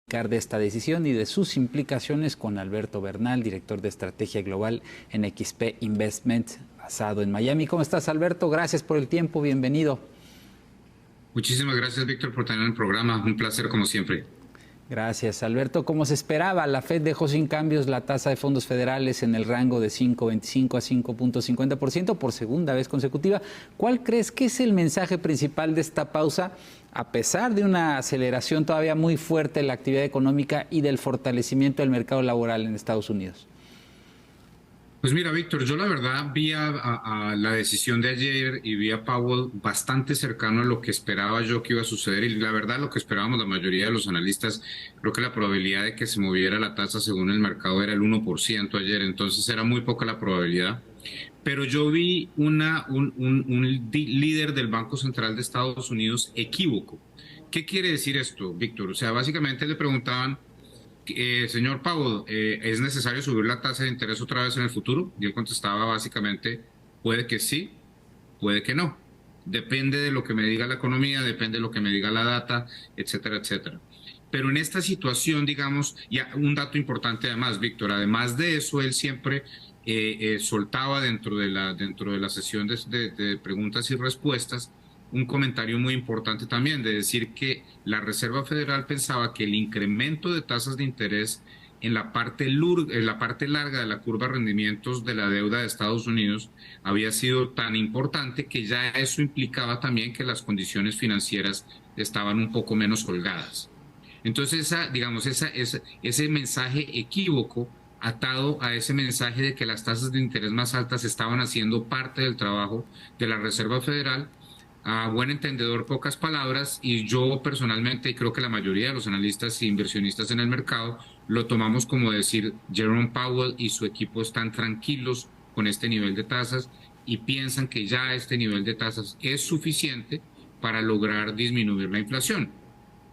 De esta decisión y de sus implicaciones con Alberto Bernal, director de estrategia global en XP Investment, basado en Miami. ¿Cómo estás, Alberto? Gracias por el tiempo, bienvenido. Muchísimas gracias, Víctor, por tener el programa. Un placer, como siempre. Gracias, Alberto. Como se esperaba, la Fed dejó sin cambios la tasa de fondos federales en el rango de 5.25 a 5.50% por segunda vez consecutiva. ¿Cuál crees que es el mensaje principal de esta pausa, a pesar de una aceleración todavía muy fuerte en la actividad económica y del fortalecimiento del mercado laboral en Estados Unidos? Pues mira, Víctor, yo la verdad vi a la decisión de ayer y vi a Powell bastante cercano a lo que esperaba yo que iba a suceder, y la verdad lo que esperábamos la mayoría de los analistas. Creo que la probabilidad de que se moviera la tasa según el mercado era el 1% ayer, entonces era muy poca la probabilidad. Pero yo vi un líder del Banco Central de Estados Unidos equívoco. ¿Qué quiere decir esto, Víctor? O sea, básicamente le preguntaban: señor Powell, ¿es necesario subir la tasa de interés otra vez en el futuro? Y él contestaba básicamente: puede que sí, puede que no. Depende de lo que me diga la economía, depende de lo que me diga la data, etcétera, etcétera. Pero en esta situación, digamos, y un dato importante además, Víctor, además de eso, él siempre soltaba dentro de la sesión de preguntas y respuestas un comentario muy importante también, de decir que la Reserva Federal pensaba que el incremento de tasas de interés en la parte larga de la curva de rendimientos de la deuda de Estados Unidos había sido tan importante que ya eso implicaba también que las condiciones financieras estaban un poco menos holgadas. Entonces, ese mensaje equívoco, atado a ese mensaje de que las tasas de interés más altas estaban haciendo parte del trabajo de la Reserva Federal, a buen entendedor, pocas palabras, y yo personalmente, y creo que la mayoría de los analistas e inversionistas en el mercado, lo tomamos como decir: Jerome Powell y su equipo están tranquilos con este nivel de tasas y piensan que ya este nivel de tasas es suficiente para lograr disminuir la inflación.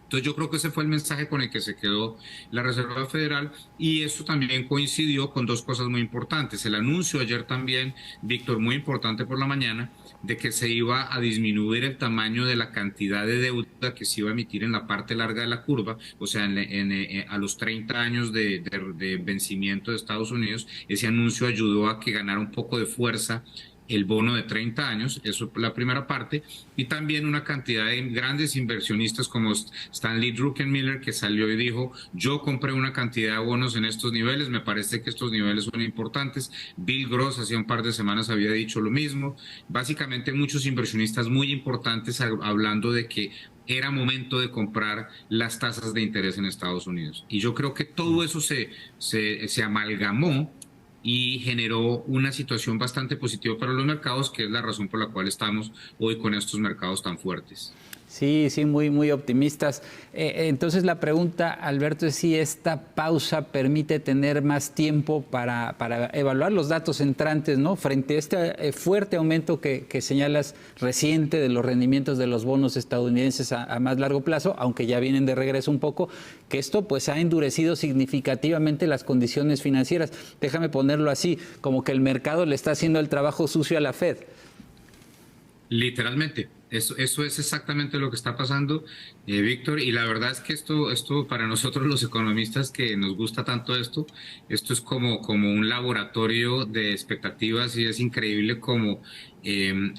Entonces yo creo que ese fue el mensaje con el que se quedó la Reserva Federal, y eso también coincidió con dos cosas muy importantes. El anuncio ayer también, Víctor, muy importante por la mañana, de que se iba a disminuir el tamaño de la cantidad de deuda que se iba a emitir en la parte larga de la curva, o sea, a los 30 años de vencimiento de Estados Unidos. Ese anuncio ayudó a que ganara un poco de fuerza el bono de 30 años, eso es la primera parte, y también una cantidad de grandes inversionistas como Stanley Druckenmiller, que salió y dijo: yo compré una cantidad de bonos en estos niveles, me parece que estos niveles son importantes. Bill Gross hace un par de semanas había dicho lo mismo. Básicamente muchos inversionistas muy importantes hablando de que era momento de comprar las tasas de interés en Estados Unidos. Y yo creo que todo eso se amalgamó y generó una situación bastante positiva para los mercados, que es la razón por la cual estamos hoy con estos mercados tan fuertes. Sí, sí, muy optimistas. Entonces la pregunta, Alberto, es si esta pausa permite tener más tiempo para evaluar los datos entrantes, ¿no? Frente a este fuerte aumento que señalas reciente de los rendimientos de los bonos estadounidenses a más largo plazo, aunque ya vienen de regreso un poco, que esto pues ha endurecido significativamente las condiciones financieras. Déjame ponerlo así, como que el mercado le está haciendo el trabajo sucio a la Fed. Literalmente, eso es exactamente lo que está pasando, Víctor, y la verdad es que esto para nosotros los economistas que nos gusta tanto esto es como un laboratorio de expectativas, y es increíble como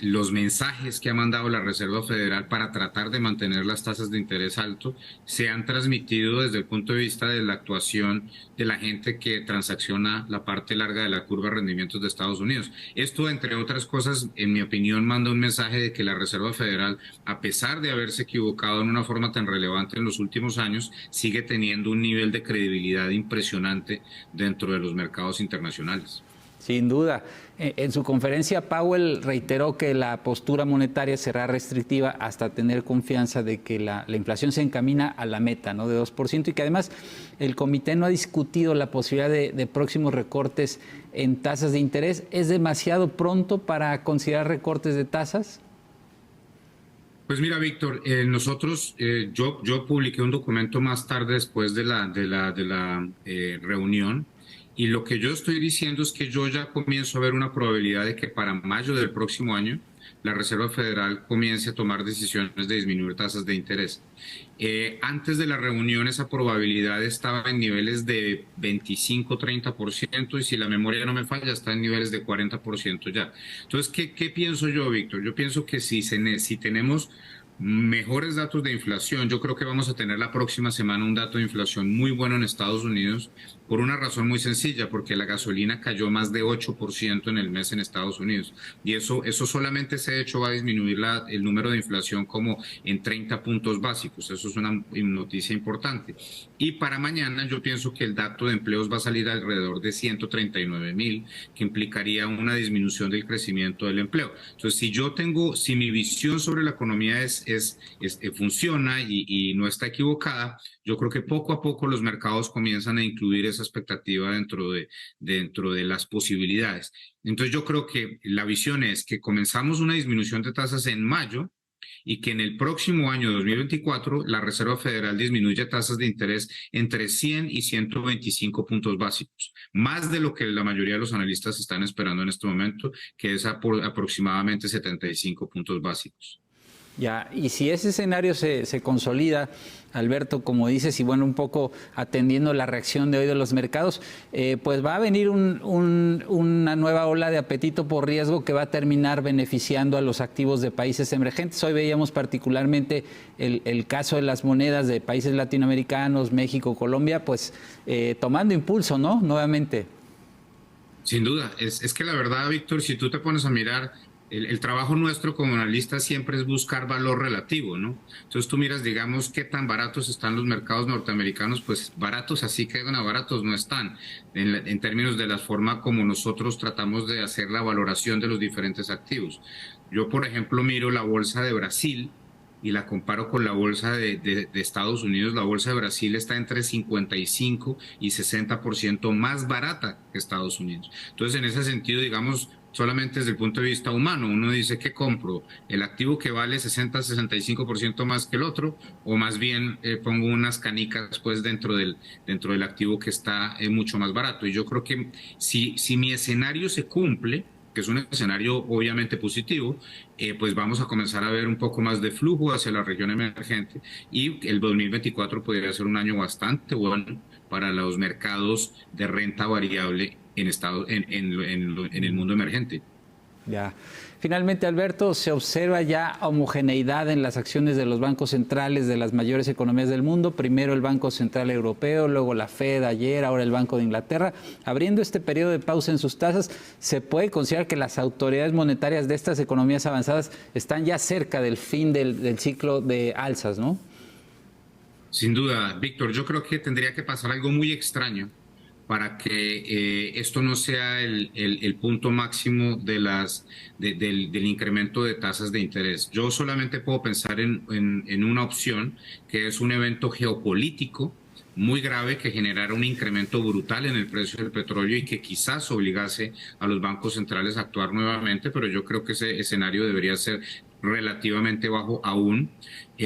los mensajes que ha mandado la Reserva Federal para tratar de mantener las tasas de interés alto se han transmitido desde el punto de vista de la actuación de la gente que transacciona la parte larga de la curva de rendimientos de Estados Unidos. Esto, entre otras cosas, en mi opinión, manda un mensaje de que la Reserva Federal, a pesar de haberse equivocado en una forma tan relevante en los últimos años, sigue teniendo un nivel de credibilidad impresionante dentro de los mercados internacionales. Sin duda. En su conferencia, Powell reiteró que la postura monetaria será restrictiva hasta tener confianza de que la inflación se encamina a la meta, ¿no?, de 2%, y que además el comité no ha discutido la posibilidad de próximos recortes en tasas de interés. ¿Es demasiado pronto para considerar recortes de tasas? Pues mira, Víctor, yo publiqué un documento más tarde después de la reunión, y lo que yo estoy diciendo es que yo ya comienzo a ver una probabilidad de que para mayo del próximo año la Reserva Federal comience a tomar decisiones de disminuir tasas de interés. Antes de la reunión esa probabilidad estaba en niveles de 25-30% y si la memoria no me falla está en niveles de 40% ya. Entonces, ¿qué pienso yo, Víctor? Yo pienso que si tenemos mejores datos de inflación, yo creo que vamos a tener la próxima semana un dato de inflación muy bueno en Estados Unidos por una razón muy sencilla, porque la gasolina cayó más de 8% en el mes en Estados Unidos y eso solamente ese hecho va a disminuir el número de inflación como en 30 puntos básicos. Eso es una noticia importante. Y para mañana yo pienso que el dato de empleos va a salir alrededor de 139,000, que implicaría una disminución del crecimiento del empleo. Entonces, si mi visión sobre la economía funciona y no está equivocada, yo creo que poco a poco los mercados comienzan a incluir esa expectativa dentro de las posibilidades. Entonces yo creo que la visión es que comenzamos una disminución de tasas en mayo y que en el próximo año 2024 la Reserva Federal disminuya tasas de interés entre 100 y 125 puntos básicos, más de lo que la mayoría de los analistas están esperando en este momento, que es aproximadamente 75 puntos básicos. Ya, y si ese escenario se consolida, Alberto, como dices, y bueno, un poco atendiendo la reacción de hoy de los mercados, pues va a venir una nueva ola de apetito por riesgo que va a terminar beneficiando a los activos de países emergentes. Hoy veíamos particularmente el caso de las monedas de países latinoamericanos, México, Colombia, pues tomando impulso, ¿no? Nuevamente. Sin duda, es que la verdad, Víctor, si tú te pones a mirar, el trabajo nuestro como analistas siempre es buscar valor relativo, ¿no? Entonces tú miras, digamos, qué tan baratos están los mercados norteamericanos, pues baratos así que baratos no están, en términos de la forma como nosotros tratamos de hacer la valoración de los diferentes activos. Yo, por ejemplo, miro la bolsa de Brasil y la comparo con la bolsa de Estados Unidos. La bolsa de Brasil está entre 55 y 60% más barata que Estados Unidos. Entonces, en ese sentido, digamos, solamente desde el punto de vista humano, uno dice que compro el activo que vale 60-65% más que el otro, o más bien pongo unas canicas pues dentro del activo que está mucho más barato. Y yo creo que si mi escenario se cumple, que es un escenario obviamente positivo, pues vamos a comenzar a ver un poco más de flujo hacia la región emergente y el 2024 podría ser un año bastante bueno para los mercados de renta variable en el mundo emergente. Ya. Finalmente, Alberto, se observa ya homogeneidad en las acciones de los bancos centrales de las mayores economías del mundo. Primero el Banco Central Europeo, luego la Fed ayer, ahora el Banco de Inglaterra. Abriendo este periodo de pausa en sus tasas, ¿se puede considerar que las autoridades monetarias de estas economías avanzadas están ya cerca del fin del ciclo de alzas, ¿no? Sin duda, Víctor, yo creo que tendría que pasar algo muy extraño para que esto no sea el punto máximo del incremento de tasas de interés. Yo solamente puedo pensar en una opción, que es un evento geopolítico muy grave que generara un incremento brutal en el precio del petróleo y que quizás obligase a los bancos centrales a actuar nuevamente, pero yo creo que ese escenario debería ser relativamente bajo aún,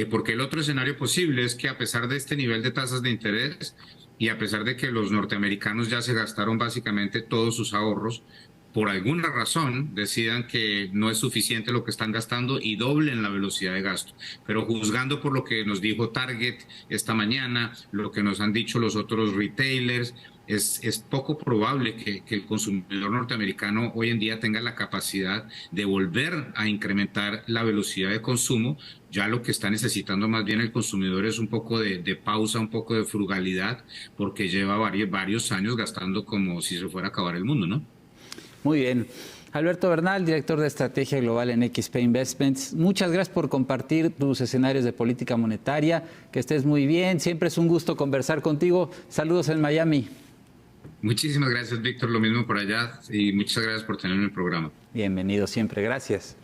porque el otro escenario posible es que a pesar de este nivel de tasas de interés, y a pesar de que los norteamericanos ya se gastaron básicamente todos sus ahorros, por alguna razón decidan que no es suficiente lo que están gastando y doblen la velocidad de gasto. Pero juzgando por lo que nos dijo Target esta mañana, lo que nos han dicho los otros retailers, es poco probable que el consumidor norteamericano hoy en día tenga la capacidad de volver a incrementar la velocidad de consumo. Ya lo que está necesitando más bien el consumidor es un poco de pausa, un poco de frugalidad, porque lleva varios años gastando como si se fuera a acabar el mundo, ¿no? Muy bien. Alberto Bernal, director de Estrategia Global en XP Investments. Muchas gracias por compartir tus escenarios de política monetaria. Que estés muy bien. Siempre es un gusto conversar contigo. Saludos en Miami. Muchísimas gracias, Víctor. Lo mismo por allá y muchas gracias por tenerme en el programa. Bienvenido siempre. Gracias.